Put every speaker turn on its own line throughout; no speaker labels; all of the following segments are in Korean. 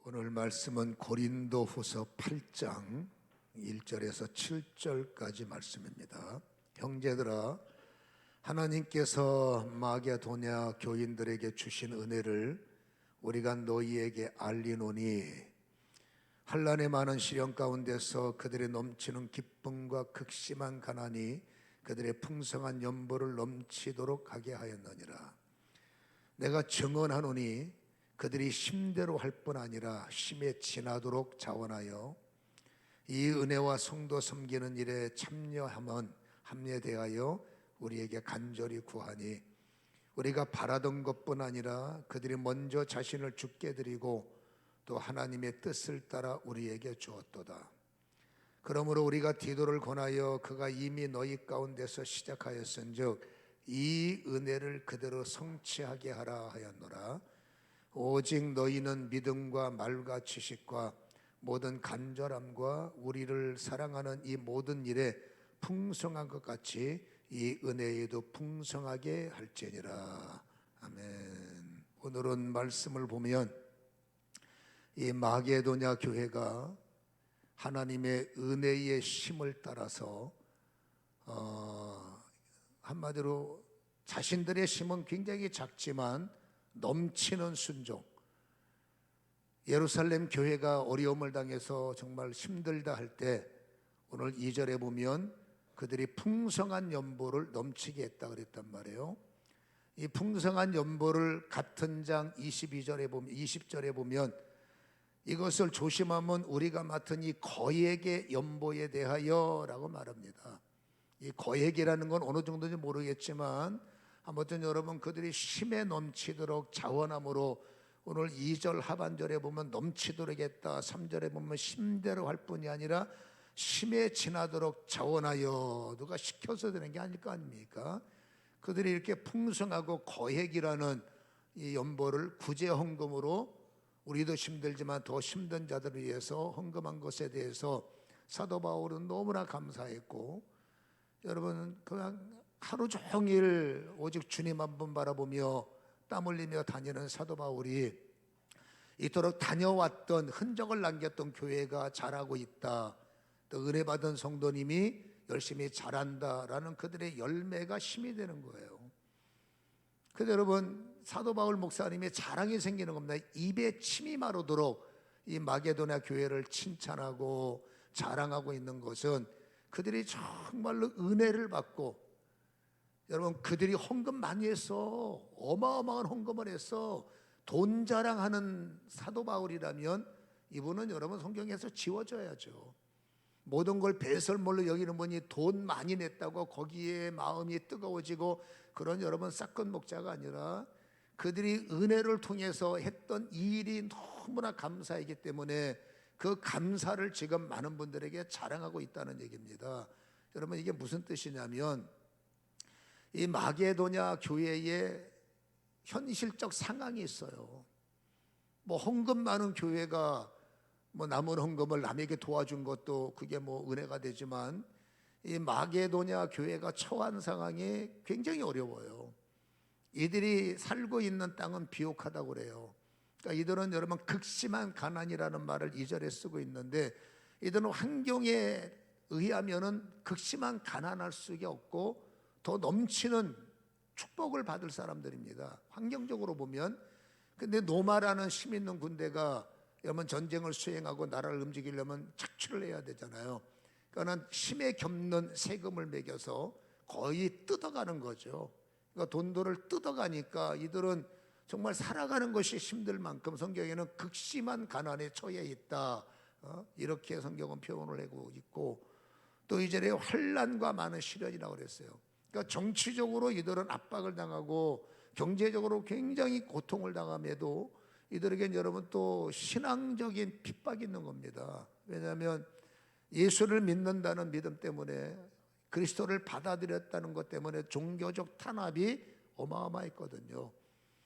오늘 말씀은 고린도후서 8장 1절에서 7절까지 말씀입니다. 형제들아, 하나님께서 마게도냐 교인들에게 주신 은혜를 우리가 너희에게 알리노니, 환난의 많은 시련 가운데서 그들의 넘치는 기쁨과 극심한 가난이 그들의 풍성한 연보를 넘치도록 하게 하였느니라. 내가 증언하노니 그들이 심대로 할 뿐 아니라 심에 지나도록 자원하여 이 은혜와 성도 섬기는 일에 참여함은 합례대하여 우리에게 간절히 구하니, 우리가 바라던 것뿐 아니라 그들이 먼저 자신을 주께 드리고 또 하나님의 뜻을 따라 우리에게 주었도다. 그러므로 우리가 디도를 권하여 그가 이미 너희 가운데서 시작하였은즉 이 은혜를 그대로 성취하게 하라 하였노라. 오직 너희는 믿음과 말과 지식과 모든 간절함과 우리를 사랑하는 이 모든 일에 풍성한 것 같이 이 은혜에도 풍성하게 할지니라. 아멘. 오늘은 말씀을 보면 이 마게도냐 교회가 하나님의 은혜의 심을 따라서 한마디로 자신들의 심은 굉장히 작지만 넘치는 순종, 예루살렘 교회가 어려움을 당해서 정말 힘들다 할 때 오늘 2절에 보면 그들이 풍성한 연보를 넘치게 했다 그랬단 말이에요. 이 풍성한 연보를 같은 장 20절에 보면 이것을 조심하면 우리가 맡은 이 거액의 연보에 대하여 라고 말합니다. 이 거액이라는 건 어느 정도인지 모르겠지만 아무튼 여러분, 그들이 심에 넘치도록 자원함으로 오늘 2절 하반절에 보면 넘치도록 했다, 3절에 보면 심대로 할 뿐이 아니라 심에 지나도록 자원하여, 누가 시켜서 되는 게 아닐 거 아닙니까? 그들이 이렇게 풍성하고 거액이라는 이 연보를 구제 헌금으로, 우리도 힘들지만 더 힘든 자들을 위해서 헌금한 것에 대해서 사도 바울은 너무나 감사했고, 여러분 그냥 하루 종일 오직 주님 한 분 바라보며 땀 흘리며 다니는 사도 바울이 이토록 다녀왔던 흔적을 남겼던 교회가 잘하고 있다, 또 은혜 받은 성도님이 열심히 잘한다라는 그들의 열매가 힘이 되는 거예요. 그런데 여러분, 사도 바울 목사님의 자랑이 생기는 겁니다. 입에 침이 마르도록 이 마게도냐 교회를 칭찬하고 자랑하고 있는 것은 그들이 정말로 은혜를 받고, 여러분 그들이 헌금 많이 했어. 어마어마한 헌금을 했어. 돈 자랑하는 사도 바울이라면 이분은 여러분 성경에서 지워져야죠. 모든 걸 배설물로 여기는 분이 돈 많이 냈다고 거기에 마음이 뜨거워지고 그런 여러분 사건 목자가 아니라 그들이 은혜를 통해서 했던 이 일이 너무나 감사이기 때문에 그 감사를 지금 많은 분들에게 자랑하고 있다는 얘기입니다. 여러분, 이게 무슨 뜻이냐면 이 마게도냐 교회에 현실적 상황이 있어요. 뭐 헌금 많은 교회가 뭐 남은 헌금을 남에게 도와준 것도 그게 뭐 은혜가 되지만, 이 마게도냐 교회가 처한 상황이 굉장히 어려워요. 이들이 살고 있는 땅은 비옥하다고 그래요. 그러니까 이들은 여러분 극심한 가난이라는 말을 2절에 쓰고 있는데, 이들은 환경에 의하면은 극심한 가난할 수가 없고 더 넘치는 축복을 받을 사람들입니다, 환경적으로 보면. 근데 노마라는 힘 있는 군대가 여러분 전쟁을 수행하고 나라를 움직이려면 착취를 해야 되잖아요. 그러니까 힘에 겹는 세금을 매겨서 거의 뜯어가는 거죠. 그러니까 돈들을 뜯어가니까 이들은 정말 살아가는 것이 힘들 만큼 성경에는 극심한 가난에 처해 있다, 이렇게 성경은 표현을 하고 있고, 또 이전에 환난과 많은 시련이라고 그랬어요. 그러니까 정치적으로 이들은 압박을 당하고 경제적으로 굉장히 고통을 당함에도 이들에겐 여러분 또 신앙적인 핍박이 있는 겁니다. 왜냐하면 예수를 믿는다는 믿음 때문에, 그리스도를 받아들였다는 것 때문에 종교적 탄압이 어마어마했거든요.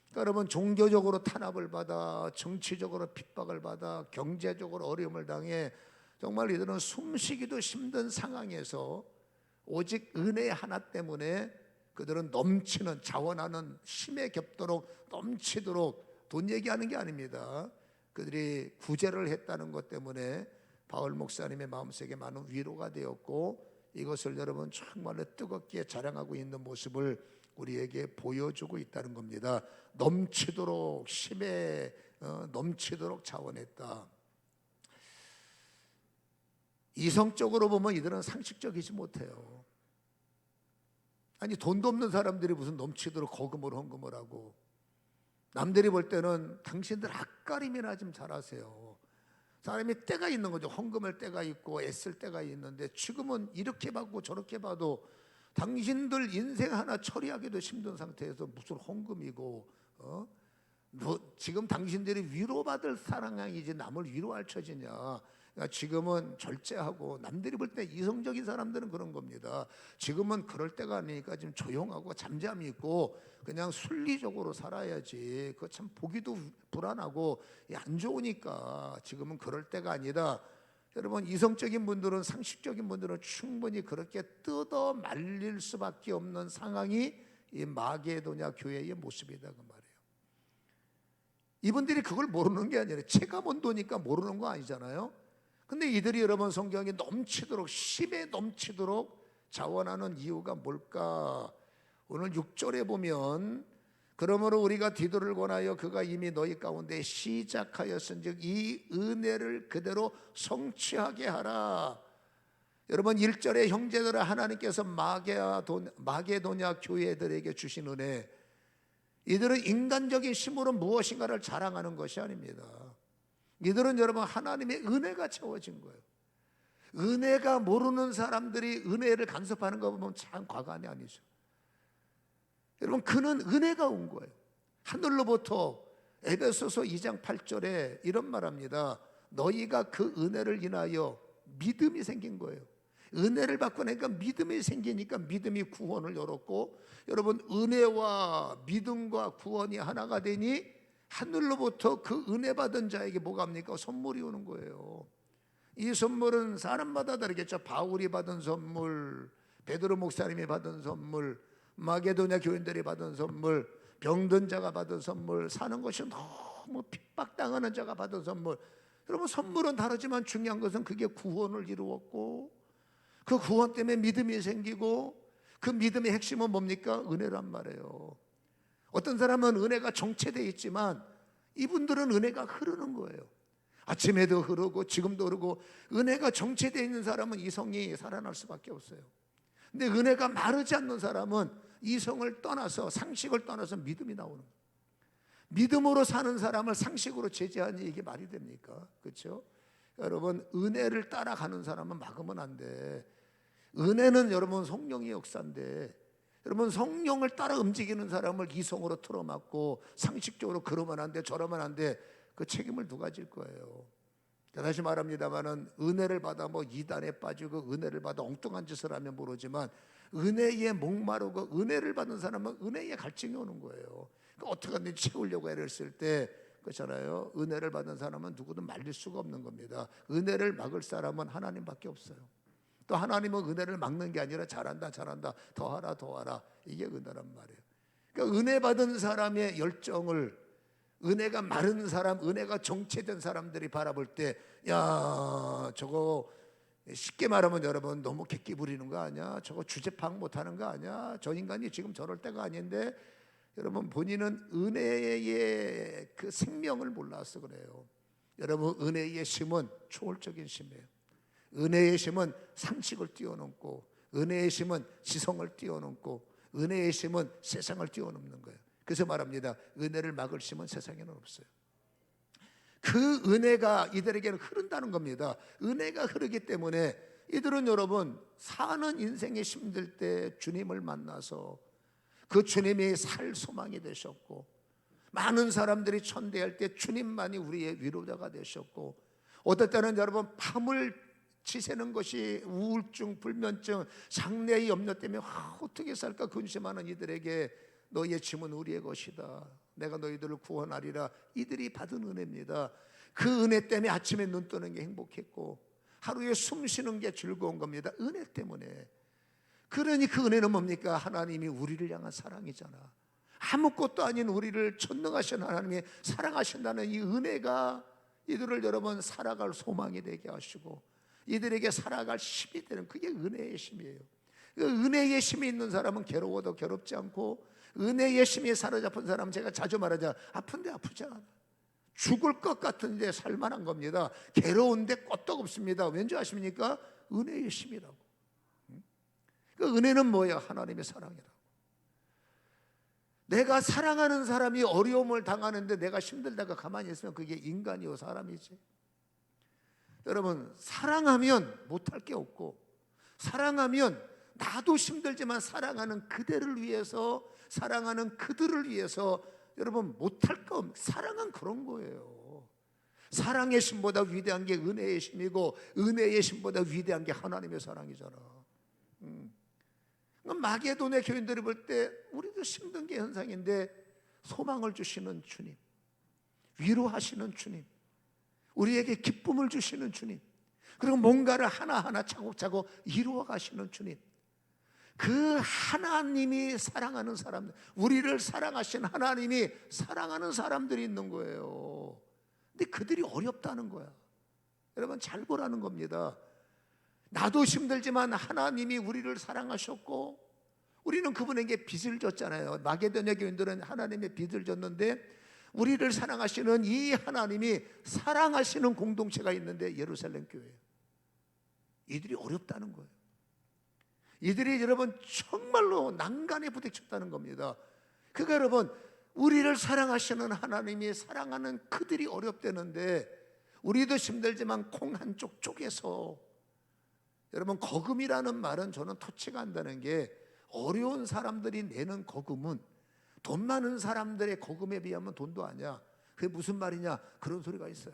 그러니까 여러분, 종교적으로 탄압을 받아, 정치적으로 핍박을 받아, 경제적으로 어려움을 당해 정말 이들은 숨쉬기도 힘든 상황에서 오직 은혜 하나 때문에 그들은 넘치는, 자원하는, 힘에 겹도록 넘치도록, 돈 얘기하는 게 아닙니다. 그들이 구제를 했다는 것 때문에 바울 목사님의 마음속에 많은 위로가 되었고, 이것을 여러분 정말로 뜨겁게 자랑하고 있는 모습을 우리에게 보여주고 있다는 겁니다. 넘치도록 심에 넘치도록 자원했다. 이성적으로 보면 이들은 상식적이지 못해요. 아니, 돈도 없는 사람들이 무슨 넘치도록 거금을 헌금을 하고, 남들이 볼 때는 당신들 앞가림이나 좀 잘하세요. 사람이 때가 있는 거죠. 헌금할 때가 있고 애쓸 때가 있는데, 지금은 이렇게 받고 저렇게 봐도 당신들 인생 하나 처리하기도 힘든 상태에서 무슨 헌금이고, 지금 당신들이 위로받을 상황이지 남을 위로할 처지냐. 그러니까 지금은 절제하고, 남들이 볼 때 이성적인 사람들은 그런 겁니다. 지금은 그럴 때가 아니니까 좀 조용하고 잠잠히 있고 그냥 순리적으로 살아야지. 그거 참 보기도 불안하고 안 좋으니까 지금은 그럴 때가 아니다. 여러분, 이성적인 분들은, 상식적인 분들은 충분히 그렇게 뜯어 말릴 수밖에 없는 상황이 이 마게도냐 교회의 모습이다, 그 말이에요. 이분들이 그걸 모르는 게 아니라 체가 먼도니까 모르는 거 아니잖아요. 근데 이들이 여러분 성경이 넘치도록, 심에 넘치도록 자원하는 이유가 뭘까? 오늘 6절에 보면, 그러므로 우리가 디도를 권하여 그가 이미 너희 가운데 시작하였은즉 이 은혜를 그대로 성취하게 하라. 여러분, 1절에 형제들아, 하나님께서 마게도냐 교회들에게 주신 은혜, 이들은 인간적인 힘으로 무엇인가를 자랑하는 것이 아닙니다. 이들은 여러분 하나님의 은혜가 채워진 거예요. 은혜가 모르는 사람들이 은혜를 간섭하는 거 보면 참 과간이 아니죠. 여러분, 그는 은혜가 온 거예요. 하늘로부터. 에베소서 2장 8절에 이런 말합니다. 너희가 그 은혜를 인하여 믿음이 생긴 거예요. 은혜를 받고 나니까 믿음이 생기니까 믿음이 구원을 열었고, 여러분 은혜와 믿음과 구원이 하나가 되니 하늘로부터 그 은혜 받은 자에게 뭐가 합니까? 선물이 오는 거예요. 이 선물은 사람마다 다르겠죠. 바울이 받은 선물, 베드로 목사님이 받은 선물, 마게도냐 교인들이 받은 선물, 병든 자가 받은 선물, 사는 것이 너무 핍박당하는 자가 받은 선물. 여러분, 선물은 다르지만 중요한 것은 그게 구원을 이루었고, 그 구원 때문에 믿음이 생기고, 그 믿음의 핵심은 뭡니까? 은혜란 말이에요. 어떤 사람은 은혜가 정체되어 있지만 이분들은 은혜가 흐르는 거예요. 아침에도 흐르고 지금도 흐르고. 은혜가 정체되어 있는 사람은 이성이 살아날 수밖에 없어요. 근데 은혜가 마르지 않는 사람은 이성을 떠나서, 상식을 떠나서 믿음이 나오는 거예요. 믿음으로 사는 사람을 상식으로 제재하니 이게 말이 됩니까? 그렇죠? 여러분, 은혜를 따라가는 사람은 막으면 안 돼. 은혜는 여러분 성령의 역사인데, 여러분 성령을 따라 움직이는 사람을 이성으로 틀어막고 상식적으로 그러면 안 돼, 저러면 안 돼, 그 책임을 누가 질 거예요? 다시 말합니다만은, 은혜를 받아 뭐 이단에 빠지고 은혜를 받아 엉뚱한 짓을 하면 모르지만, 은혜에 목마르고 은혜를 받은 사람은 은혜에 갈증이 오는 거예요. 그러니까 어떻게 하든지 채우려고 애를 쓸 때, 그렇잖아요. 은혜를 받은 사람은 누구도 말릴 수가 없는 겁니다. 은혜를 막을 사람은 하나님밖에 없어요. 또 하나님은 은혜를 막는 게 아니라 잘한다, 잘한다, 더하라, 더하라, 이게 은혜란 말이에요. 그러니까 은혜 받은 사람의 열정을, 은혜가 마른 사람, 은혜가 정체된 사람들이 바라볼 때, 야, 저거 쉽게 말하면 여러분 너무 객기 부리는 거 아니야? 저거 주제 파악 못하는 거 아니야? 저 인간이 지금 저럴 때가 아닌데. 여러분, 본인은 은혜의 그 생명을 몰라서 그래요. 여러분, 은혜의 심은 초월적인 심이에요. 은혜의 심은 상식을 뛰어넘고, 은혜의 심은 지성을 뛰어넘고, 은혜의 심은 세상을 뛰어넘는 거예요. 그래서 말합니다. 은혜를 막을 심은 세상에는 없어요. 그 은혜가 이들에게는 흐른다는 겁니다. 은혜가 흐르기 때문에 이들은 여러분 사는 인생이 힘들 때 주님을 만나서 그 주님이 살 소망이 되셨고, 많은 사람들이 천대할 때 주님만이 우리의 위로자가 되셨고, 어떨 때는 여러분 밤을 지새는 것이 우울증, 불면증, 장래의 염려 때문에 어떻게 살까 근심하는 이들에게 너희의 짐은 우리의 것이다, 내가 너희들을 구원하리라, 이들이 받은 은혜입니다. 그 은혜 때문에 아침에 눈 뜨는 게 행복했고 하루에 숨 쉬는 게 즐거운 겁니다. 은혜 때문에. 그러니 그 은혜는 뭡니까? 하나님이 우리를 향한 사랑이잖아. 아무것도 아닌 우리를 전능하신 하나님이 사랑하신다는 이 은혜가 이들을 여러분 살아갈 소망이 되게 하시고 이들에게 살아갈 힘이 되는, 그게 은혜의 힘이에요. 그 은혜의 힘이 있는 사람은 괴로워도 괴롭지 않고, 은혜의 힘이 사로잡힌 사람은 제가 자주 말하자, 아픈데 아프지 않아. 죽을 것 같은데 살만한 겁니다. 괴로운데 끄떡없습니다. 왠지 아십니까? 은혜의 힘이라고. 그 은혜는 뭐야? 하나님의 사랑이라고. 내가 사랑하는 사람이 어려움을 당하는데 내가 힘들다가 가만히 있으면 그게 인간이요 사람이지. 여러분, 사랑하면 못할 게 없고, 사랑하면 나도 힘들지만 사랑하는 그대를 위해서, 사랑하는 그들을 위해서 여러분 못할 거 없는, 사랑은 그런 거예요. 사랑의 힘보다 위대한 게 은혜의 힘이고, 은혜의 힘보다 위대한 게 하나님의 사랑이잖아. 마게도네 교인들이 볼 때 우리도 힘든 게 현상인데 소망을 주시는 주님, 위로하시는 주님, 우리에게 기쁨을 주시는 주님, 그리고 뭔가를 하나하나 차곡차곡 이루어 가시는 주님, 그 하나님이 사랑하는 사람들, 우리를 사랑하신 하나님이 사랑하는 사람들이 있는 거예요. 근데 그들이 어렵다는 거야. 여러분 잘 보라는 겁니다. 나도 힘들지만 하나님이 우리를 사랑하셨고 우리는 그분에게 빚을 졌잖아요. 마게도냐 교인들은 하나님의 빚을 졌는데 우리를 사랑하시는 이 하나님이 사랑하시는 공동체가 있는데 예루살렘 교회예요. 이들이 어렵다는 거예요. 이들이 여러분 정말로 난간에 부딪혔다는 겁니다. 그러니까 여러분, 우리를 사랑하시는 하나님이 사랑하는 그들이 어렵다는데 우리도 힘들지만 콩 한쪽 쪼개서, 여러분 거금이라는 말은 저는 터치가 안다는 게, 어려운 사람들이 내는 거금은 돈 많은 사람들의 거금에 비하면 돈도 아니야. 그게 무슨 말이냐, 그런 소리가 있어요.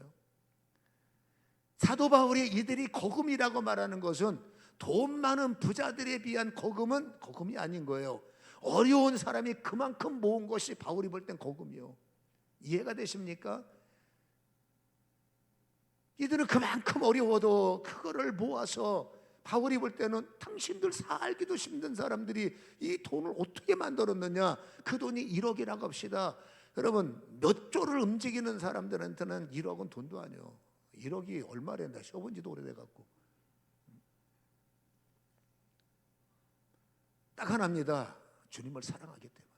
사도 바울이 이들이 거금이라고 말하는 것은 돈 많은 부자들에 비한 거금은 거금이 아닌 거예요. 어려운 사람이 그만큼 모은 것이 바울이 볼 땐 거금이요. 이해가 되십니까? 이들은 그만큼 어려워도 그거를 모아서, 바울이 볼 때는 당신들 살기도 힘든 사람들이 이 돈을 어떻게 만들었느냐, 그 돈이 1억이라고 합시다. 여러분 몇 조를 움직이는 사람들한테는 1억은 돈도 아니에요. 1억이 얼마래? 나 쉬어본 지도 오래돼갖고. 딱 하나입니다. 주님을 사랑하기 때문에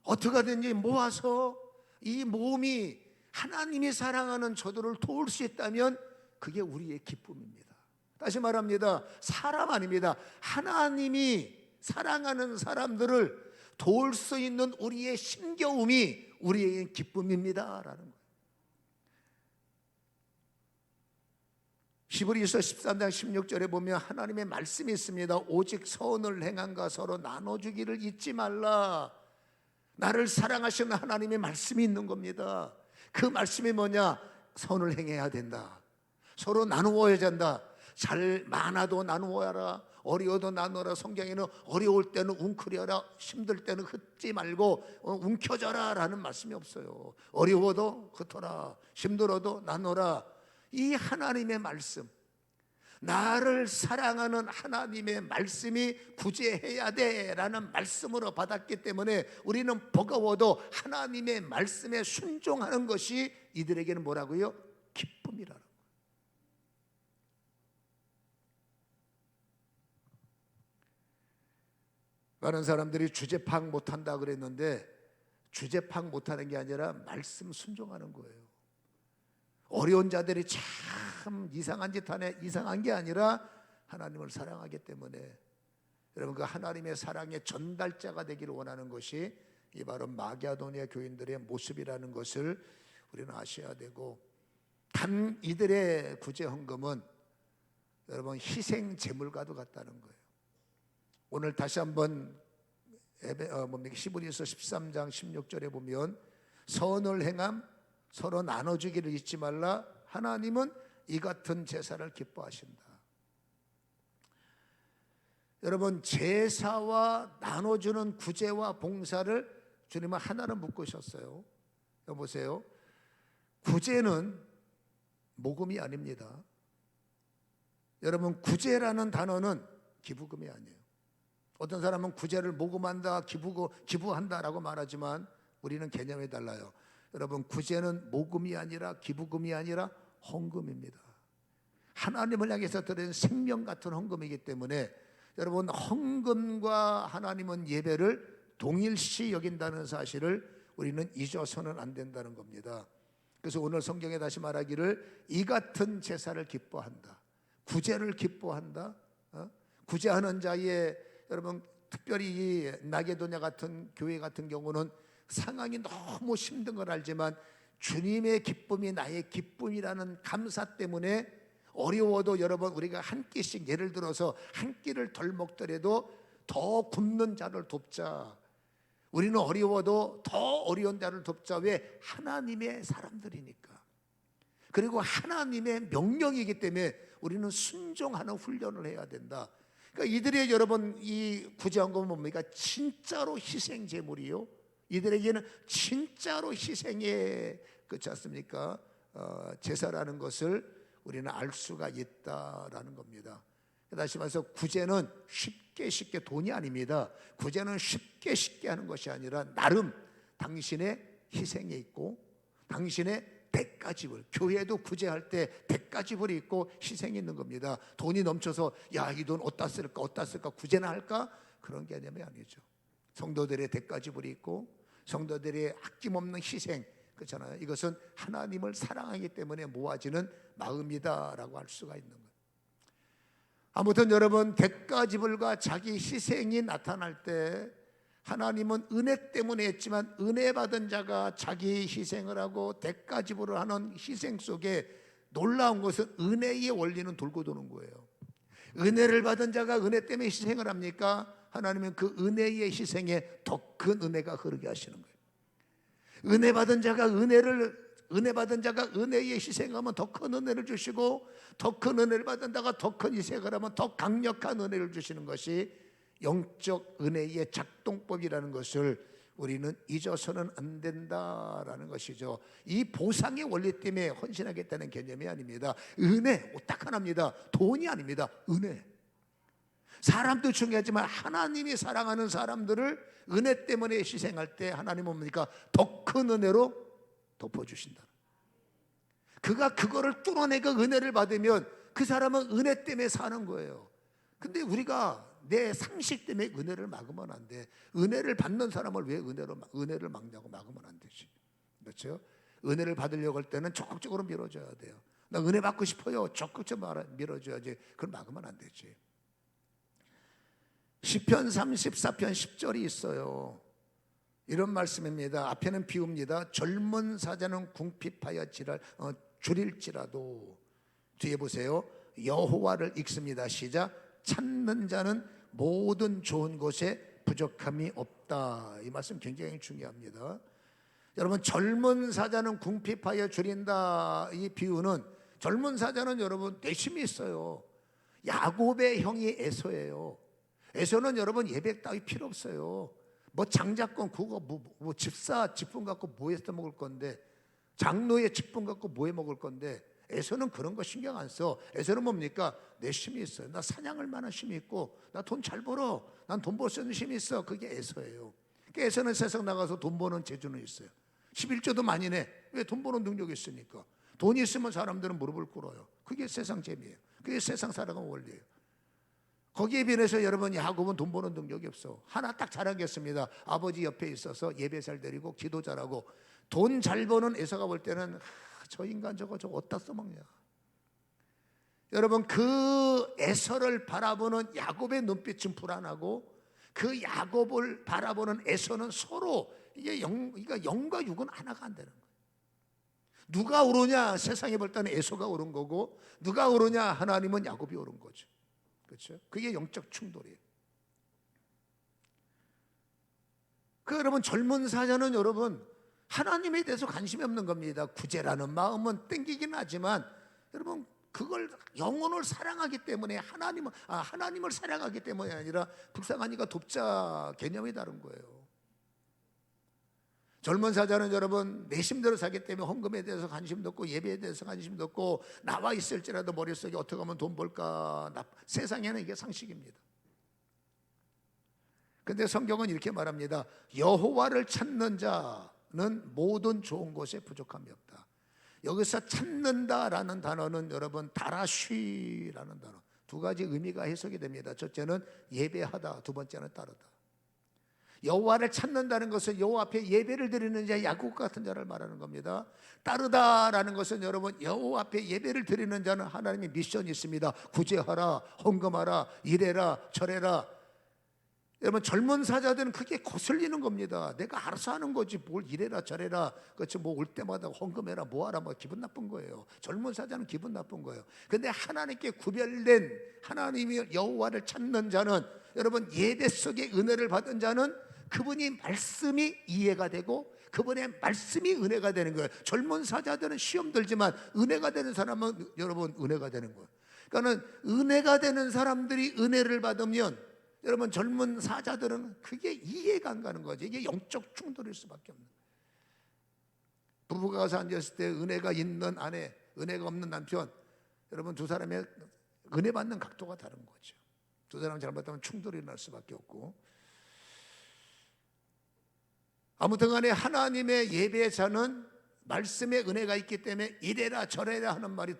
어떻게든지 모아서 이 모험이 하나님이 사랑하는 저들을 도울 수 있다면 그게 우리의 기쁨입니다. 다시 말합니다. 사람 아닙니다. 하나님이 사랑하는 사람들을 도울 수 있는 우리의 힘겨움이 우리의 기쁨입니다 라는 거예요. 히브리서 13장 16절에 보면 하나님의 말씀이 있습니다. 오직 선을 행함과 서로 나눠주기를 잊지 말라. 나를 사랑하시는 하나님의 말씀이 있는 겁니다. 그 말씀이 뭐냐? 선을 행해야 된다. 서로 나누어야 된다. 잘 많아도 나누어라. 어려워도 나누어라. 성경에는 어려울 때는 웅크려라, 힘들 때는 흩지 말고 움켜져라 라는 말씀이 없어요. 어려워도 흩어라, 힘들어도 나누어라. 이 하나님의 말씀, 나를 사랑하는 하나님의 말씀이 구제해야 돼 라는 말씀으로 받았기 때문에 우리는 버거워도 하나님의 말씀에 순종하는 것이 이들에게는 뭐라고요? 기쁨이라는 거예요. 많은 사람들이 주제 파악 못한다 그랬는데 주제 파악 못하는 게 아니라 말씀 순종하는 거예요. 어려운 자들이 참 이상한 짓 하네, 이상한 게 아니라 하나님을 사랑하기 때문에 여러분 그 하나님의 사랑의 전달자가 되기를 원하는 것이 이 바로 마게도냐 교인들의 모습이라는 것을 우리는 아셔야 되고, 단 이들의 구제 헌금은 여러분 희생 제물과도 같다는 거예요. 오늘 다시 한번 히브리서 13장 16절에 보면 선을 행함 서로 나눠주기를 잊지 말라. 하나님은 이 같은 제사를 기뻐하신다. 여러분 제사와 나눠주는 구제와 봉사를 주님은 하나로 묶으셨어요. 여보세요, 구제는 모금이 아닙니다. 여러분 구제라는 단어는 기부금이 아니에요. 어떤 사람은 구제를 모금한다, 기부한다라고 말하지만 우리는 개념이 달라요. 여러분, 구제는 모금이 아니라 기부금이 아니라 헌금입니다. 하나님을 향해서 드리는 생명 같은 헌금이기 때문에 여러분, 헌금과 하나님은 예배를 동일시 여긴다는 사실을 우리는 잊어서는 안 된다는 겁니다. 그래서 오늘 성경에 다시 말하기를 이 같은 제사를 기뻐한다, 구제를 기뻐한다. 구제하는 자의, 여러분, 특별히 이 나게도냐 같은 교회 같은 경우는 상황이 너무 힘든 걸 알지만 주님의 기쁨이 나의 기쁨이라는 감사 때문에 어려워도 여러분, 우리가 한 끼씩, 예를 들어서 한 끼를 덜 먹더라도 더 굶는 자를 돕자. 우리는 어려워도 더 어려운 자를 돕자. 왜? 하나님의 사람들이니까. 그리고 하나님의 명령이기 때문에 우리는 순종하는 훈련을 해야 된다. 그러니까 이들의, 여러분, 이 구제헌금은 뭡니까? 진짜로 희생 제물이요, 이들에게는 진짜로 희생의, 그렇지 않습니까? 제사라는 것을 우리는 알 수가 있다라는 겁니다. 다시 말해서 구제는 쉽게 돈이 아닙니다. 구제는 쉽게 하는 것이 아니라 나름 당신의 희생이 있고 당신의 대가지불, 교회도 구제할 때 대가지불이 있고 희생이 있는 겁니다. 돈이 넘쳐서 야, 이 돈 어디다 쓸까 구제나 할까, 그런 개념이 아니죠. 성도들의 대가지불이 있고 성도들의 아낌없는 희생, 그렇잖아요. 이것은 하나님을 사랑하기 때문에 모아지는 마음이다라고 할 수가 있는 거예요. 아무튼 여러분, 대가지불과 자기 희생이 나타날 때 하나님은 은혜 때문에 했지만 은혜 받은 자가 자기 희생을 하고 대가지불을 하는 희생 속에 놀라운 것은 은혜의 원리는 돌고 도는 거예요. 은혜를 받은 자가 은혜 때문에 희생을 합니까? 하나님은 그 은혜의 희생에 더 큰 은혜가 흐르게 하시는 거예요. 은혜 받은 자가 은혜의 희생하면 더 큰 은혜를 주시고, 더 큰 은혜를 받은 자가 더 큰 희생을 하면 더 강력한 은혜를 주시는 것이 영적 은혜의 작동법이라는 것을 우리는 잊어서는 안 된다라는 것이죠. 이 보상의 원리 때문에 헌신하겠다는 개념이 아닙니다. 은혜, 딱 하나입니다. 돈이 아닙니다. 은혜. 사람도 중요하지만 하나님이 사랑하는 사람들을 은혜 때문에 희생할 때 하나님은 뭡니까? 더 큰 은혜로 덮어주신다. 그가 그거를 뚫어내고 은혜를 받으면 그 사람은 은혜 때문에 사는 거예요. 근데 우리가 내 상식 때문에 은혜를 막으면 안 돼. 은혜를 받는 사람을 왜 은혜를 막냐고. 막으면 안 되지. 그렇죠? 은혜를 받으려고 할 때는 적극적으로 밀어줘야 돼요. 나 은혜 받고 싶어요. 적극적으로 밀어줘야지. 그걸 막으면 안 되지. 시편 34편 10절이 있어요. 이런 말씀입니다. 앞에는 비웁니다. 젊은 사자는 궁핍하여 줄일지라도, 뒤에 보세요. 여호와를 읽습니다. 시작. 찾는 자는 모든 좋은 곳에 부족함이 없다. 이 말씀 굉장히 중요합니다. 여러분, 젊은 사자는 궁핍하여 줄인다, 이 비유는, 젊은 사자는 여러분 내심이 있어요. 야곱의 형이 에서예요. 에서는 여러분 예배 따위 필요 없어요. 뭐 장자권 그거 뭐 집사 직분 갖고 뭐 해서 먹을 건데, 장로의 직분 갖고 뭐 해 먹을 건데, 에서는 그런 거 신경 안 써. 에서는 뭡니까? 내 힘이 있어요. 나 사냥할 만한 힘이 있고, 나 돈 잘 벌어. 난 돈 벌 수 있는 힘이 있어. 그게 에서예요. 그러니까 에서는 세상 나가서 돈 버는 재주는 있어요. 11조도 많이 내. 왜? 돈 버는 능력이 있으니까. 돈이 있으면 사람들은 무릎을 꿇어요. 그게 세상 재미예요. 그게 세상 살아가는 원리예요. 거기에 비해서 여러분, 야곱은 돈 버는 능력이 없어. 하나 딱 잘하겠습니다. 아버지 옆에 있어서 예배 잘 드리고 기도 잘하고. 돈 잘 버는 에서가 볼 때는 저 인간 저거 어디다 써먹냐. 여러분, 그 에서를 바라보는 야곱의 눈빛은 불안하고, 그 야곱을 바라보는 에서는 서로 이게 영과 육은 하나가 안 되는 거예요. 누가 오르냐? 세상에 볼 때는 에서가 오른 거고, 누가 오르냐? 하나님은 야곱이 오른 거죠. 그렇죠? 그게 영적 충돌이에요. 여러분, 젊은 사자는 여러분 하나님에 대해서 관심이 없는 겁니다. 구제라는 마음은 땡기긴 하지만 여러분, 그걸 영혼을 사랑하기 때문에, 하나님을 사랑하기 때문이 아니라 불쌍하니까 돕자 개념이 다른 거예요. 젊은 사자는 여러분 내심대로 살기 때문에 헌금에 대해서 관심도 없고 예배에 대해서 관심도 없고, 나와 있을지라도 머릿속에 어떻게 하면 돈 벌까, 세상에는 이게 상식입니다. 근데 성경은 이렇게 말합니다. 여호와를 찾는 자, 모든 좋은 것에 부족함이 없다. 여기서 찾는다라는 단어는 여러분 다라쉬라는 단어, 두 가지 의미가 해석이 됩니다. 첫째는 예배하다, 두 번째는 따르다. 여호와를 찾는다는 것은 여호와 앞에 예배를 드리는 자, 야곱 같은 자를 말하는 겁니다. 따르다라는 것은 여러분 여호와 앞에 예배를 드리는 자는 하나님의 미션이 있습니다. 구제하라, 헌금하라, 이래라, 저래라. 여러분 젊은 사자들은 그게 거슬리는 겁니다. 내가 알아서 하는 거지 뭘 이래라 저래라, 그렇지, 뭐 올 때마다 헌금해라 뭐하라, 뭐 기분 나쁜 거예요. 젊은 사자는 기분 나쁜 거예요. 근데 하나님께 구별된, 하나님이 여호와를 찾는 자는, 여러분 예배 속에 은혜를 받은 자는 그분이 말씀이 이해가 되고 그분의 말씀이 은혜가 되는 거예요. 젊은 사자들은 시험 들지만 은혜가 되는 사람은 여러분 은혜가 되는 거예요. 그러니까 은혜가 되는 사람들이 은혜를 받으면 여러분 젊은 사자들은 그게 이해가 안 가는 거죠. 이게 영적 충돌일 수밖에 없는 거예요. 부부가 가서 앉았을 때 은혜가 있는 아내, 은혜가 없는 남편, 여러분 두 사람의 은혜 받는 각도가 다른 거죠. 두 사람 잘못하면 충돌이 날 수밖에 없고, 아무튼 간에 하나님의 예배자는 말씀에 은혜가 있기 때문에 이래라 저래라 하는 말이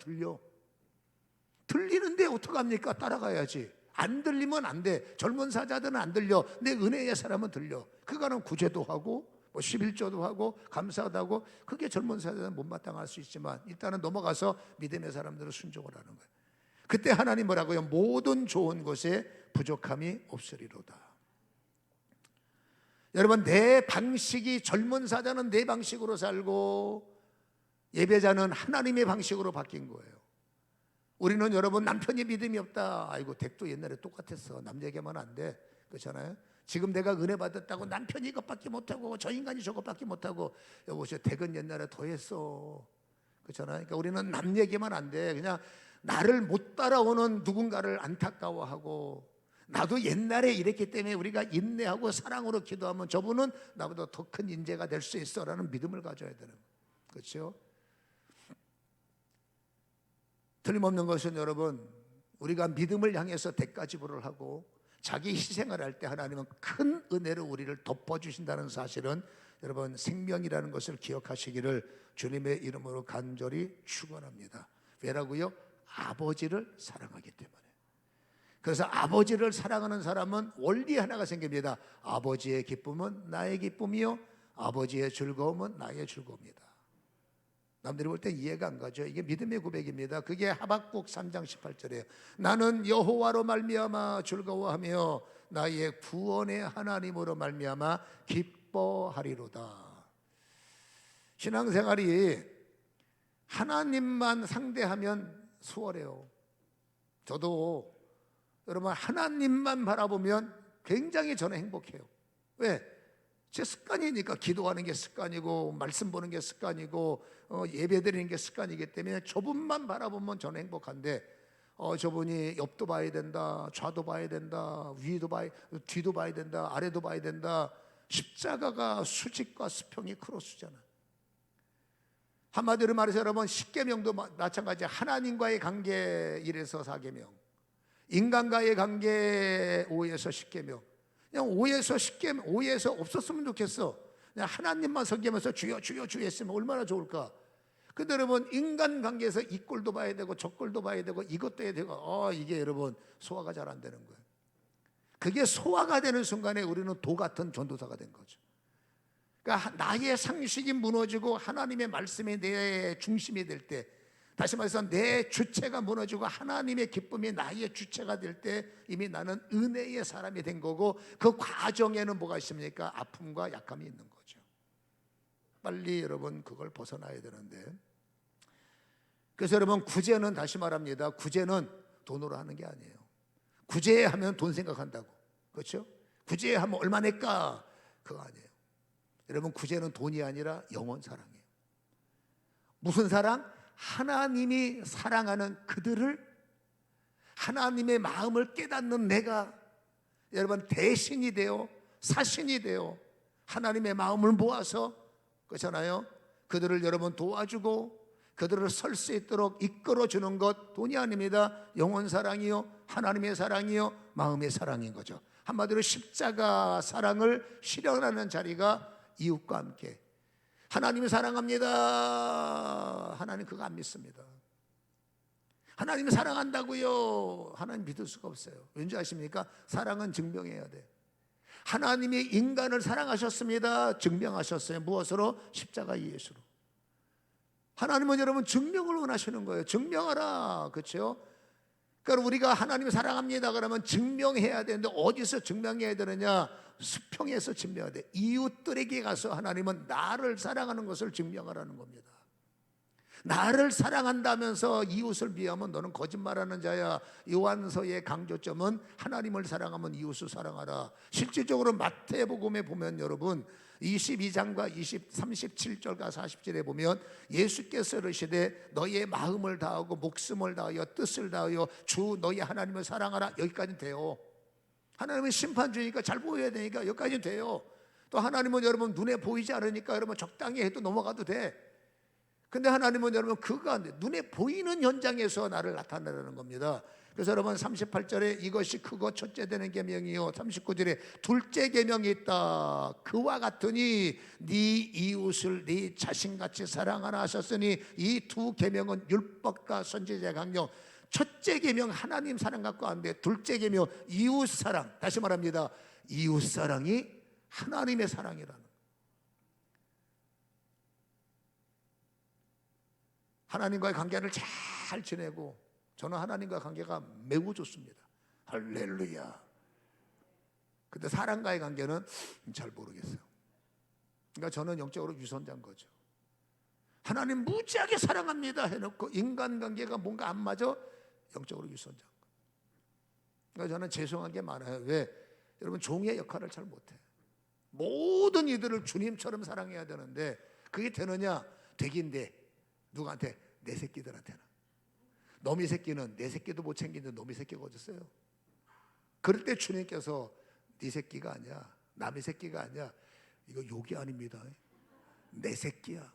들리는데 어떡합니까? 따라가야지. 안 들리면 안 돼. 젊은 사자들은 안 들려. 내 은혜의 사람은 들려. 그거는 구제도 하고 뭐 11조도 하고 감사도 하고, 그게 젊은 사자들은 못마땅할 수 있지만 일단은 넘어가서 믿음의 사람들은 순종을 하는 거예요. 그때 하나님 뭐라고요? 모든 좋은 것에 부족함이 없으리로다. 여러분 내 방식이, 젊은 사자는 내 방식으로 살고 예배자는 하나님의 방식으로 바뀐 거예요. 우리는 여러분 남편이 믿음이 없다, 아이고 댁도 옛날에 똑같았어, 남 얘기하면 안 돼, 그렇잖아요. 지금 내가 은혜 받았다고 남편이 이것밖에 못하고 저 인간이 저것밖에 못하고, 여보세요, 댁은 옛날에 더 했어, 그렇잖아요. 그러니까 우리는 남 얘기하면 안 돼. 그냥 나를 못 따라오는 누군가를 안타까워하고, 나도 옛날에 이랬기 때문에 우리가 인내하고 사랑으로 기도하면 저분은 나보다 더 큰 인재가 될 수 있어 라는 믿음을 가져야 되는 거예요. 그렇죠? 틀림없는 것은 여러분, 우리가 믿음을 향해서 대가지불을 하고 자기 희생을 할 때 하나님은 큰 은혜로 우리를 덮어주신다는 사실은 여러분 생명이라는 것을 기억하시기를 주님의 이름으로 간절히 축원합니다. 왜라고요? 아버지를 사랑하기 때문에. 그래서 아버지를 사랑하는 사람은 원리 하나가 생깁니다. 아버지의 기쁨은 나의 기쁨이요, 아버지의 즐거움은 나의 즐거움이다. 남들이 볼 때 이해가 안 가죠. 이게 믿음의 고백입니다. 그게 하박국 3장 18절이에요. 나는 여호와로 말미암아 즐거워하며 나의 구원의 하나님으로 말미암아 기뻐하리로다. 신앙생활이 하나님만 상대하면 수월해요. 저도 여러분 하나님만 바라보면 굉장히 저는 행복해요. 왜? 제 습관이니까. 기도하는 게 습관이고 말씀 보는 게 습관이고 예배 드리는 게 습관이기 때문에 저분만 바라보면 저는 행복한데, 저분이 옆도 봐야 된다, 좌도 봐야 된다, 뒤도 봐야 된다, 아래도 봐야 된다. 십자가가 수직과 수평이 크로스잖아. 한마디로 말해서 여러분 십계명도 마찬가지야. 하나님과의 관계 1에서 4계명, 인간과의 관계 5에서 10계명. 그냥 5에서 10계명, 5에서 없었으면 좋겠어. 그냥 하나님만 섬기면서 주여 주여 주여 했으면 얼마나 좋을까. 근데 여러분 인간관계에서 이 꼴도 봐야 되고 저 꼴도 봐야 되고 이것도 해야 되고, 이게 여러분 소화가 잘 안 되는 거예요. 그게 소화가 되는 순간에 우리는 도 같은 전도사가 된 거죠. 그러니까 나의 상식이 무너지고 하나님의 말씀이 내 중심이 될 때, 다시 말해서 내 주체가 무너지고 하나님의 기쁨이 나의 주체가 될 때 이미 나는 은혜의 사람이 된 거고, 그 과정에는 뭐가 있습니까? 아픔과 약함이 있는 거죠. 빨리 여러분 그걸 벗어나야 되는데, 그래서 여러분 구제는, 다시 말합니다, 구제는 돈으로 하는 게 아니에요. 구제하면 돈 생각한다고, 그렇죠? 구제하면 얼마 낼까? 그거 아니에요. 여러분 구제는 돈이 아니라 영원 사랑이에요. 무슨 사랑? 하나님이 사랑하는 그들을, 하나님의 마음을 깨닫는 내가 여러분 대신이 되어 사신이 되어 하나님의 마음을 모아서, 그렇잖아요, 그들을 여러분 도와주고 그들을 설 수 있도록 이끌어주는 것, 돈이 아닙니다. 영원 사랑이요, 하나님의 사랑이요, 마음의 사랑인 거죠. 한마디로 십자가 사랑을 실현하는 자리가 이웃과 함께, 하나님이 사랑합니다. 하나님 그거 안 믿습니다. 하나님이 사랑한다고요. 하나님 믿을 수가 없어요. 왠지 아십니까? 사랑은 증명해야 돼. 하나님이 인간을 사랑하셨습니다. 증명하셨어요. 무엇으로? 십자가 예수로. 하나님은 여러분 증명을 원하시는 거예요. 증명하라. 그렇죠? 그러니까 우리가 하나님을 사랑합니다 그러면 증명해야 되는데 어디서 증명해야 되느냐? 수평에서 증명해야 돼. 이웃들에게 가서 하나님은 나를 사랑하는 것을 증명하라는 겁니다. 나를 사랑한다면서 이웃을 미워하면 너는 거짓말하는 자야. 요한서의 강조점은 하나님을 사랑하면 이웃을 사랑하라. 실질적으로 마태복음에 보면 여러분 22장과 37절과 40절에 보면 예수께서 이르시되 너희의 마음을 다하고 목숨을 다하여 뜻을 다하여 주 너희 하나님을 사랑하라. 여기까지는 돼요. 하나님은 심판주니까 잘 보여야 되니까 여기까지는 돼요. 또 하나님은 여러분 눈에 보이지 않으니까 여러분 적당히 해도 넘어가도 돼. 근데 하나님은 여러분 그거 안 돼. 눈에 보이는 현장에서 나를 나타내라는 겁니다. 그래서 여러분 38절에 이것이 크고 첫째 되는 계명이요 39절에 둘째 계명이 있다. 그와 같으니 네 이웃을 네 자신같이 사랑하라 하셨으니 이 두 계명은 율법과 선지자의 강령. 첫째 계명 하나님 사랑 갖고 안 돼. 둘째 계명 이웃 사랑. 다시 말합니다. 이웃 사랑이 하나님의 사랑이라는. 하나님과의 관계를 잘 지내고 저는 하나님과의 관계가 매우 좋습니다. 할렐루야. 근데 사람과의 관계는 잘 모르겠어요. 그러니까 저는 영적으로 유선자인 거죠. 하나님 무지하게 사랑합니다 해놓고 인간관계가 뭔가 안 맞아 영적으로 유선자인 거예요. 그러니까 저는 죄송한 게 많아요. 왜? 여러분 종의 역할을 잘 못해. 모든 이들을 주님처럼 사랑해야 되는데 그게 되느냐? 되긴 돼. 누구한테? 내 새끼들한테는. 너미 새끼는 내 새끼도 못 챙기는데 너미 새끼가 어딨어요? 그럴 때 주님께서 네 새끼가 아니야, 남의 새끼가 아니야, 이거 욕이 아닙니다. 내 새끼야.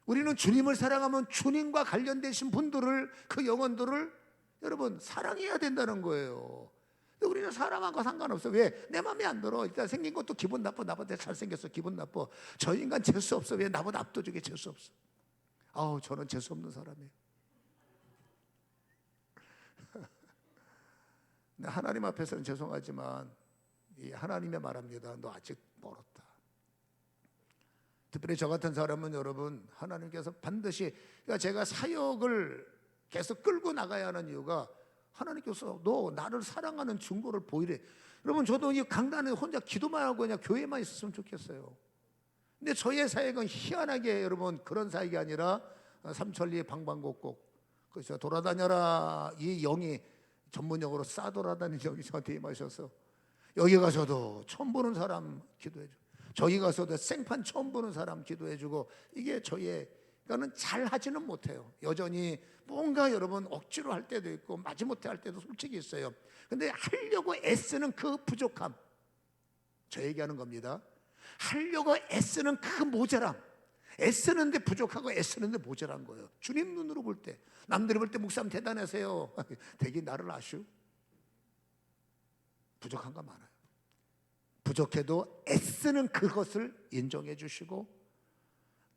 우리는 주님을 사랑하면 주님과 관련되신 분들을, 그 영혼들을 여러분 사랑해야 된다는 거예요. 근데 우리는 사랑한 거 상관없어. 왜? 내 맘에 안 들어. 일단 생긴 것도 기분 나빠. 나보다 잘생겼어. 기분 나빠. 저 인간 재수 없어. 왜? 나보다 압도적이게 재수 없어. 아우 저는 재수 없는 사람이에요. 하나님 앞에서는 죄송하지만 이 하나님의 말합니다. 너 아직 멀었다. 특별히 저 같은 사람은 여러분 하나님께서 반드시, 그러니까 제가 사역을 계속 끌고 나가야 하는 이유가 하나님께서 너 나를 사랑하는 증거를 보이래. 여러분 저도 이 강단에 혼자 기도만 하고 그냥 교회만 있었으면 좋겠어요. 근데 저의 사역은 희한하게 여러분 그런 사역이 아니라 삼천리 방방곡곡 그래서 돌아다녀라. 이 영이 전문용어로 싸돌아다니는 영이 저한테 임하셔서 여기 가서도 처음 보는 사람 기도해주고 저기 가서도 생판 처음 보는 사람 기도해주고 이게 저의, 그러니까는 잘 하지는 못해요. 여전히 뭔가 여러분 억지로 할 때도 있고 마지못해 할 때도 솔직히 있어요. 근데 하려고 애쓰는 그 부족함, 저 얘기하는 겁니다. 하려고 애쓰는 그 모자람, 애쓰는데 부족하고 애쓰는데 모자란 거예요. 주님 눈으로 볼 때, 남들이 볼 때 목사님 대단하세요. 되긴 나를 아슈? 부족한 거 많아요. 부족해도 애쓰는 그것을 인정해 주시고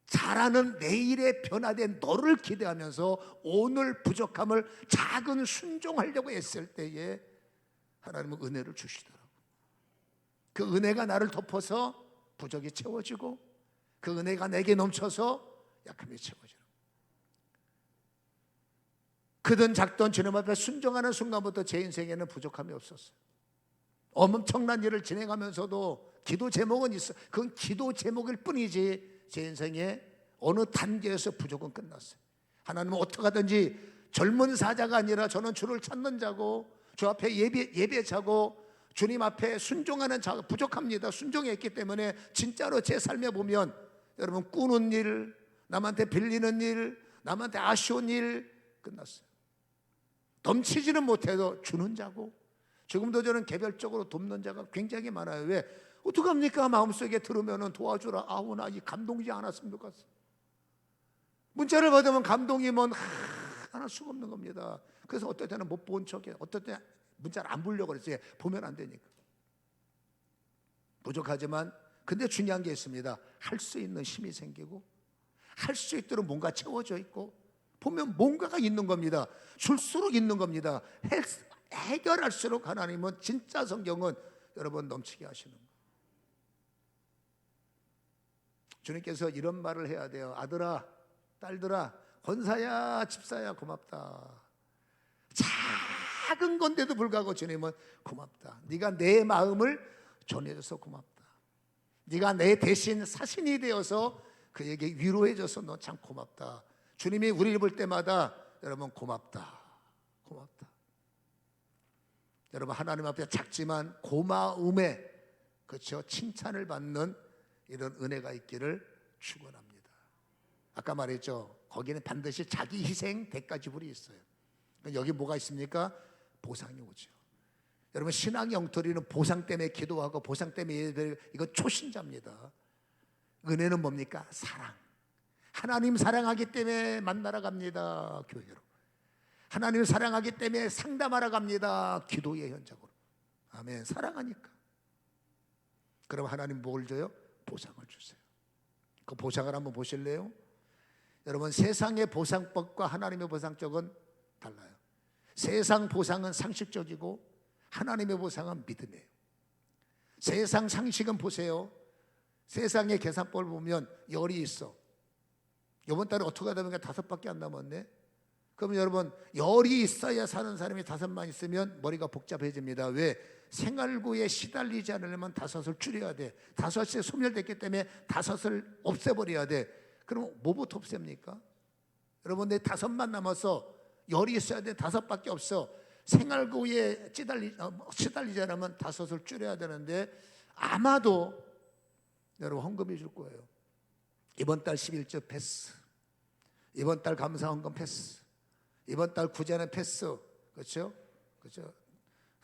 잘하는 내일의 변화된 너를 기대하면서 오늘 부족함을 작은 순종하려고 애쓸 때에 하나님은 은혜를 주시더라고요. 그 은혜가 나를 덮어서 부족이 채워지고 그 은혜가 내게 넘쳐서 약함이 채워지는. 크든 작든 주님 앞에 순종하는 순간부터 제 인생에는 부족함이 없었어요. 엄청난 일을 진행하면서도 기도 제목은 있어. 그건 기도 제목일 뿐이지 제 인생에 어느 단계에서 부족은 끝났어요. 하나님은 어떻게 하든지 젊은 사자가 아니라 저는 주를 찾는 자고 주 앞에 예배자고 주님 앞에 순종하는 자가 부족합니다. 순종했기 때문에 진짜로 제 삶에 보면 여러분 꾸는 일, 남한테 빌리는 일, 남한테 아쉬운 일 끝났어요. 넘치지는 못해도 주는 자고 지금도 저는 개별적으로 돕는 자가 굉장히 많아요. 왜? 어떡합니까? 마음속에 들으면 도와주라. 아우 나 이 감동이지 않았으면 좋겠어. 문자를 받으면 감동이면 하나 수가 없는 겁니다. 그래서 어떨 때는 못 본 척해. 어떨 때 문자를 안 보려고 그랬어요. 보면 안 되니까. 부족하지만 근데 중요한 게 있습니다. 할 수 있는 힘이 생기고 할 수 있도록 뭔가 채워져 있고 보면 뭔가가 있는 겁니다. 줄수록 있는 겁니다. 해결할수록 하나님은 진짜 성경은 여러분 넘치게 하시는 거예요. 주님께서 이런 말을 해야 돼요. 아들아, 딸들아, 권사야, 집사야, 고맙다. 작은 건데도 불구하고 주님은 고맙다. 네가 내 마음을 전해줘서 고맙다. 네가 내 대신 사신이 되어서 그에게 위로해줘서 너 참 고맙다. 주님이 우리를 볼 때마다 여러분 고맙다, 고맙다. 여러분 하나님 앞에 작지만 고마움에 그렇죠 칭찬을 받는 이런 은혜가 있기를 축원합니다. 아까 말했죠. 거기는 반드시 자기 희생 대가 지불이 있어요. 여기 뭐가 있습니까? 보상이 오죠. 여러분 신앙의 엉터리는 보상 때문에 기도하고 보상 때문에 예배드리고 이건 초신자입니다. 은혜는 뭡니까? 사랑. 하나님 사랑하기 때문에 만나러 갑니다. 교회로. 하나님 사랑하기 때문에 상담하러 갑니다. 기도의 현장으로. 아멘. 사랑하니까. 그럼 하나님 뭘 줘요? 보상을 주세요. 그 보상을 한번 보실래요? 여러분 세상의 보상법과 하나님의 보상적은 달라요. 세상 보상은 상식적이고 하나님의 보상은 믿음이에요. 세상 상식은 보세요. 세상의 계산법을 보면 열이 있어. 이번 달에 어떻게 하다 보니까 5밖에 안 남았네. 그럼 여러분 열이 있어야 사는 사람이 5만 있으면 머리가 복잡해집니다. 왜? 생활고에 시달리지 않으려면 5을 줄여야 돼. 5이 소멸됐기 때문에 5을 없애버려야 돼. 그럼 뭐부터 없앱니까? 여러분 내 5만 남아서 열이 있어야 돼. 5밖에 없어. 생활고에 시달리지 않으면 5을 줄여야 되는데 아마도 여러분 헌금해 줄 거예요. 이번 달 11조 패스, 이번 달 감사 헌금 패스, 이번 달 구제는 패스. 그렇죠? 그렇죠?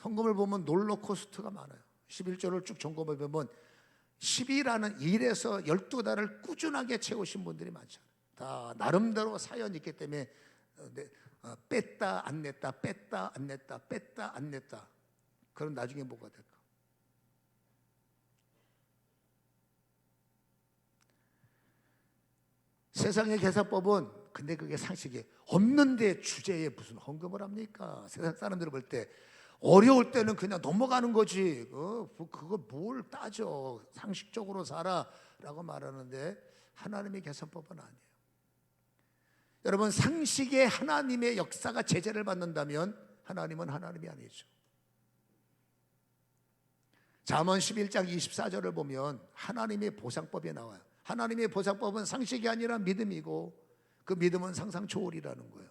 헌금을 보면 롤러코스터가 많아요. 11조를 쭉 점검해 보면 10이라는 1에서 12달을 꾸준하게 채우신 분들이 많잖아요. 다 나름대로 사연이 있기 때문에 뺐다 안 냈다, 뺐다 안 냈다, 뺐다 안 냈다. 그럼 나중에 뭐가 될까? 세상의 계산법은 근데 그게 상식이 없는데 주제에 무슨 헌금을 합니까? 세상 사람들을 볼 때 어려울 때는 그냥 넘어가는 거지. 그거 뭘 따져? 상식적으로 살아라고 말하는데 하나님의 계산법은 아니에요. 여러분 상식의 하나님의 역사가 제재를 받는다면 하나님은 하나님이 아니죠. 잠언 11장 24절을 보면 하나님의 보상법이 나와요. 하나님의 보상법은 상식이 아니라 믿음이고 그 믿음은 상상 초월이라는 거예요.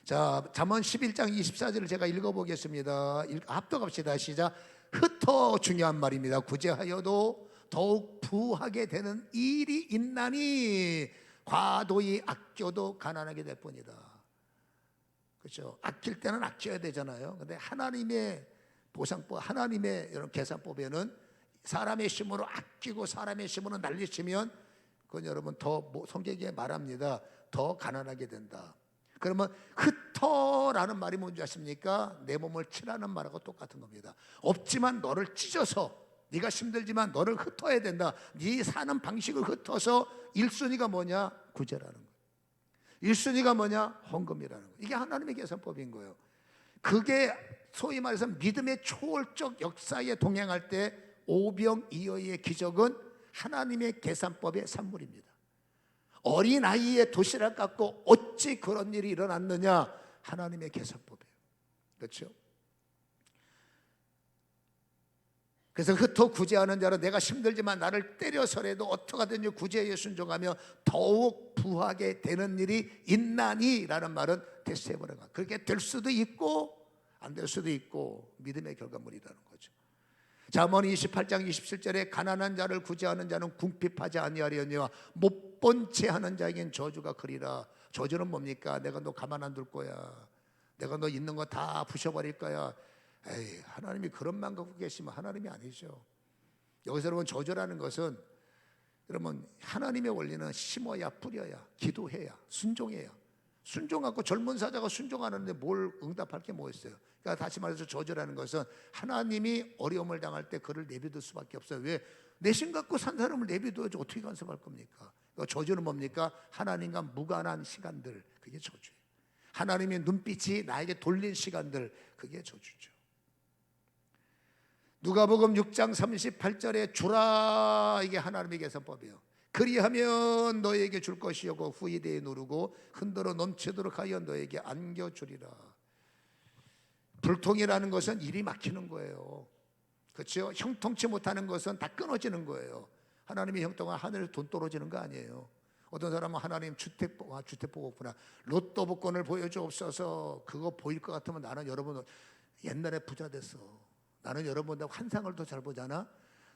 자, 잠언 11장 24절을 제가 읽어보겠습니다. 합독합시다. 시작. 흩어 중요한 말입니다. 구제하여도 더욱 부하게 되는 일이 있나니 과도히 아껴도 가난하게 될 뿐이다. 그렇죠? 아낄 때는 아껴야 되잖아요. 근데 하나님의 보상법, 하나님의 이런 계산법에는 사람의 힘으로 아끼고 사람의 힘으로 난리치면 그건 여러분 더 성경에 말합니다. 더 가난하게 된다. 그러면 흩어라는 말이 뭔지 아십니까? 내 몸을 치라는 말하고 똑같은 겁니다. 없지만 너를 찢어서 네가 힘들지만 너를 흩어야 된다. 네 사는 방식을 흩어서 1순위가 뭐냐? 구제라는 거예요. 1순위가 뭐냐? 헌금이라는 거예요. 이게 하나님의 계산법인 거예요. 그게 소위 말해서 믿음의 초월적 역사에 동행할 때 오병이어의 기적은 하나님의 계산법의 산물입니다. 어린아이의 도시락 갖고 어찌 그런 일이 일어났느냐? 하나님의 계산법이에요. 그렇죠? 그래서 흩어 구제하는 자는 내가 힘들지만 나를 때려서라도 어떻게 하든지 구제에 순종하며 더욱 부하게 되는 일이 있나니 라는 말은 대세버려가 그렇게 될 수도 있고 안 될 수도 있고 믿음의 결과물이라는 거죠. 잠언 28장 27절에 가난한 자를 구제하는 자는 궁핍하지 아니하려니와 못 본 채 하는 자에겐 저주가 그리라. 저주는 뭡니까? 내가 너 가만 안 둘 거야. 내가 너 있는 거 다 부셔버릴 거야. 에이, 하나님이 그런 마음 갖고 계시면 하나님이 아니죠. 여기서 여러분 저주라는 것은 여러분 하나님의 원리는 심어야 뿌려야 기도해야 순종해야 순종하고 젊은 사자가 순종하는데 뭘 응답할 게 뭐 있어요? 그러니까 다시 말해서 저주라는 것은 하나님이 어려움을 당할 때 그를 내비둘 수밖에 없어요. 왜? 내심 갖고 산 사람을 내비둬야지 어떻게 간섭할 겁니까? 저주는 뭡니까? 하나님과 무관한 시간들, 그게 저주예요. 하나님의 눈빛이 나에게 돌린 시간들, 그게 저주죠. 누가복음 6장 38절에 주라, 이게 하나님의 계산법이에요. 그리하면 너에게 줄 것이요 그 후이대에 누르고 흔들어 넘치도록 하여 너에게 안겨주리라. 불통이라는 것은 일이 막히는 거예요. 그렇죠? 형통치 못하는 것은 다 끊어지는 거예요. 하나님의 형통은 하늘에 돈 떨어지는 거 아니에요. 어떤 사람은 하나님 주택 보고 없구나, 로또 복권을 보여주옵소서, 그거 보일 것 같으면 나는 여러분 옛날에 부자 됐어. 나는 여러분보다 환상을 더 잘 보잖아.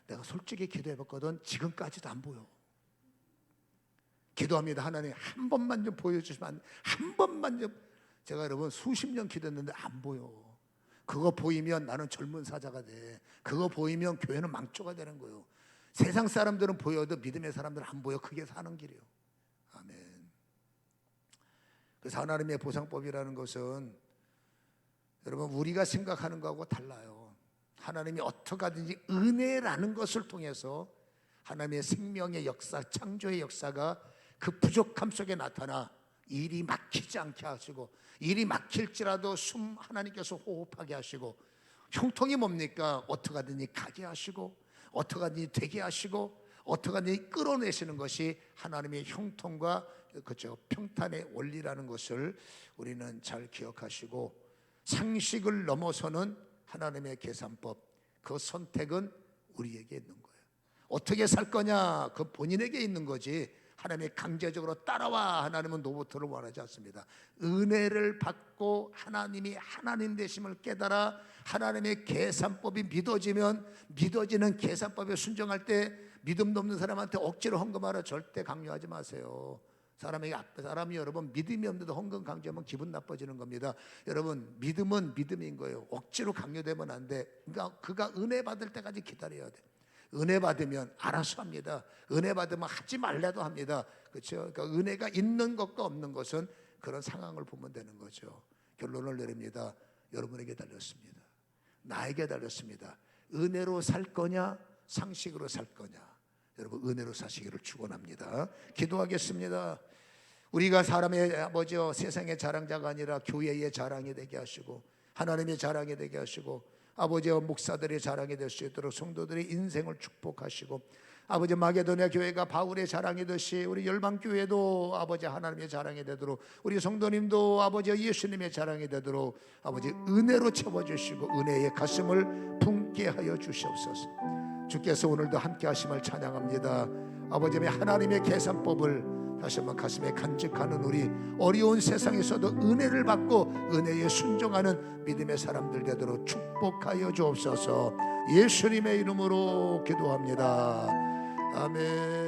내가 솔직히 기도해봤거든. 지금까지도 안 보여. 기도합니다. 하나님 한 번만 좀 보여주시면 한 번만 좀. 제가 여러분 수십 년 기도했는데 안 보여. 그거 보이면 나는 젊은 사자가 돼. 그거 보이면 교회는 망조가 되는 거예요. 세상 사람들은 보여도 믿음의 사람들은 안 보여. 그게 사는 길이에요. 아멘. 그래서 하나님의 보상법이라는 것은 여러분 우리가 생각하는 거하고 달라요. 하나님이 어떻게 하든지 은혜라는 것을 통해서 하나님의 생명의 역사, 창조의 역사가 그 부족함 속에 나타나 일이 막히지 않게 하시고, 일이 막힐지라도 숨 하나님께서 호흡하게 하시고, 형통이 뭡니까? 어떻게 하든지 가게 하시고, 어떻게 하든지 되게 하시고, 어떻게 하든지 끌어내시는 것이 하나님의 형통과 그렇죠, 평탄의 원리라는 것을 우리는 잘 기억하시고, 상식을 넘어서는 하나님의 계산법, 그 선택은 우리에게 있는 거예요. 어떻게 살 거냐, 그 본인에게 있는 거지 하나님이 강제적으로 따라와, 하나님은 노보트를 원하지 않습니다. 은혜를 받고 하나님이 하나님 되심을 깨달아 하나님의 계산법이 믿어지면, 믿어지는 계산법에 순종할 때 믿음도 없는 사람한테 억지로 헌금하라 절대 강요하지 마세요. 사람이 여러분 믿음이 없는데도 헌금 강조하면 기분 나빠지는 겁니다. 여러분 믿음은 믿음인 거예요. 억지로 강요되면 안 돼. 그러니까 그가 은혜 받을 때까지 기다려야 돼. 은혜 받으면 알아서 합니다. 은혜 받으면 하지 말라도 합니다. 그렇죠? 그러니까 은혜가 있는 것과 없는 것은 그런 상황을 보면 되는 거죠. 결론을 내립니다. 여러분에게 달렸습니다. 나에게 달렸습니다. 은혜로 살 거냐, 상식으로 살 거냐. 여러분 은혜로 사시기를 축원합니다. 기도하겠습니다. 우리가 사람의 아버지요, 세상의 자랑자가 아니라 교회의 자랑이 되게 하시고, 하나님의 자랑이 되게 하시고, 아버지와 목사들의 자랑이 될 수 있도록 성도들의 인생을 축복하시고, 아버지 마게도냐 교회가 바울의 자랑이 되듯이 우리 열방교회도 아버지 하나님의 자랑이 되도록, 우리 성도님도 아버지 예수님의 자랑이 되도록 아버지 은혜로 채워주시고 은혜의 가슴을 품게 하여 주시옵소서. 주께서 오늘도 함께 하심을 찬양합니다. 아버지의 하나님의 계산법을 다시 한번 가슴에 간직하는 우리 어려운 세상에서도 은혜를 받고 은혜에 순종하는 믿음의 사람들 되도록 축복하여 주옵소서. 예수님의 이름으로 기도합니다. 아멘.